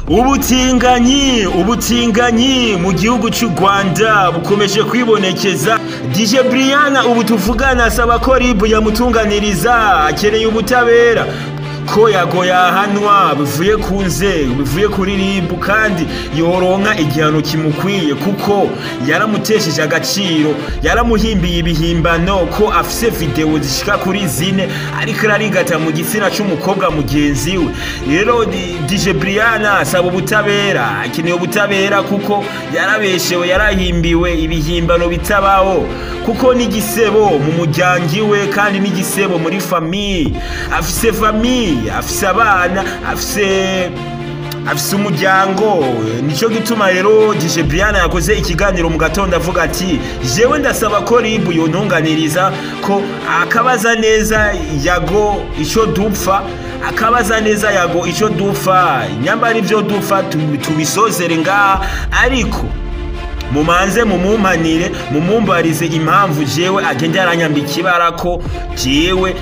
ubutinganyi mu gihugu cy'u Rwanda bukomeje kwibonekeza. DJ Brian ubu tuvugana asaba ko RIB yamutunganiriza, akeneye ubutabera ko Yago yahanwa bivuye kuri RIB kandi yoronka igihano kimukwiye kuko yaramutesheje agaciro, yaramuhimbiye ibihimbano ko afise video zishika kuri 4 ariko ararigata mu gitsina cy'umukobwa mugenzi we. Rero DJ Brian asaba ubutabera, akeneye ubutabera kuko yarabeshewe, yarahimbiwe ibihimbano bitabaho kuko ni gisebo mu muryango we kandi ni gisebo muri famille, afise famille, afise abana, afise umuryango. Nico gituma rero DJ Brian yakoze ikiganiro mu gatondo avuga ati jewe ndasaba ko RIB yontunganiriza, ko akabaza neza Yago ico dupfa, akabaza neza Yago ico dupfa, nyambari byo dupfa tubisozere ngaha, ariko mumanze mumumpanire mumumbarize impamvu jewe agenda aranyambika ibara ko jewe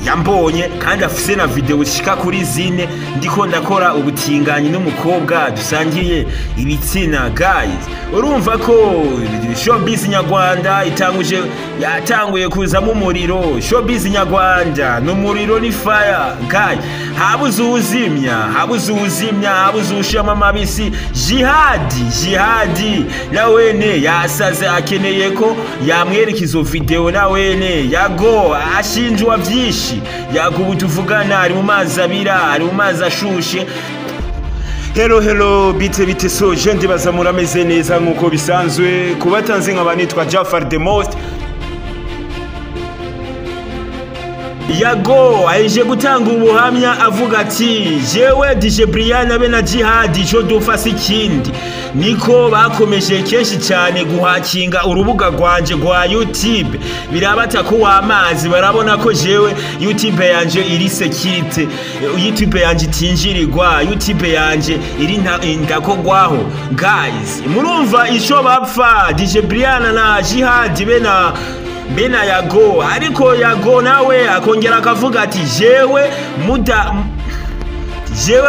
yambonye kandi afise na video zishika kuri 4 ndiko ndakora ubutinganyi n'umukobwa dusangiye ibitsina. Guys, urumva ko showbiz nyarwanda yatanguye kuzamo umuriro. Showbiz nyarwanda n'umuriro ni fire. Guys, habuze uzimya, habuze ushama amabisi. Jihadi nawene yasaze, akeneye ko yamwereka izo video nawene. Yago ashinjwa byinshi, Yago ubu tuvugana ari mu mazi abira, ari mu mazi ashushe. Hello bite so je ndibaza murameze neza nkuko bisanzwe. Kubatanze nk'abanitwa Jafar the Most. Yago aje gutanga ubuhamya avuga ati jewe DJ Brian be na Jihad ico dufasa ikindi niko bakomeje kenshi cyane guhakinga urubuga rwanje rwa YouTube. Birabata ko wamazi barabona ko jewe YouTube yanje iri security, YouTube yanje tinjirirwa, YouTube yanje iri ndakogwaho. Guys, murumva ico bapfa DJ Brian na Jihad bena Yago, ariko Yago nawe akongera akavuga ati jewe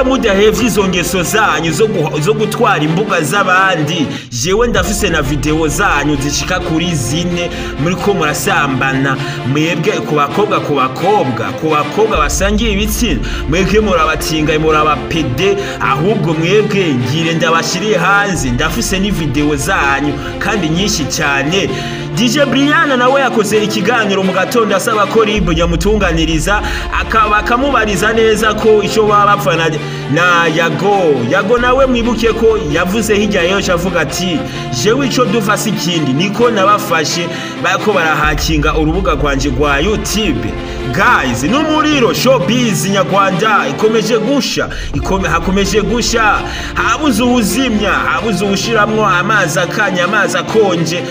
mudahevye izo ngeso zanyu zo gutwara imbuga z'abandi, jewe ndafise na video zanyu zishika kuri 4 muriko murasambana mwebwe ku bakobwa basangiye ibitsina. Mwebwe murabatinga, murabapede, ahubwo mwebwe ngire ndabashiriye hanze, ndafise ni video zanyu kandi nyinshi cyane. DJ Brian nawe yakoze ikiganiro mu gatondo asaba ko RIB yamutunganiriza, akamubariza neza ko ico bapfa na Yago nawe mwibuke ko yavuze hirya yejo avuga ati jewe ico dufasa ikindi niko nabafashe bako barahakinga urubuga rwanje rwa YouTube. Guys, n'umuriro showbiz nyarwanda hakomeje gusha, habuze uwuzimya, habuze uwushiramwo amazi akanya, amazi akonje.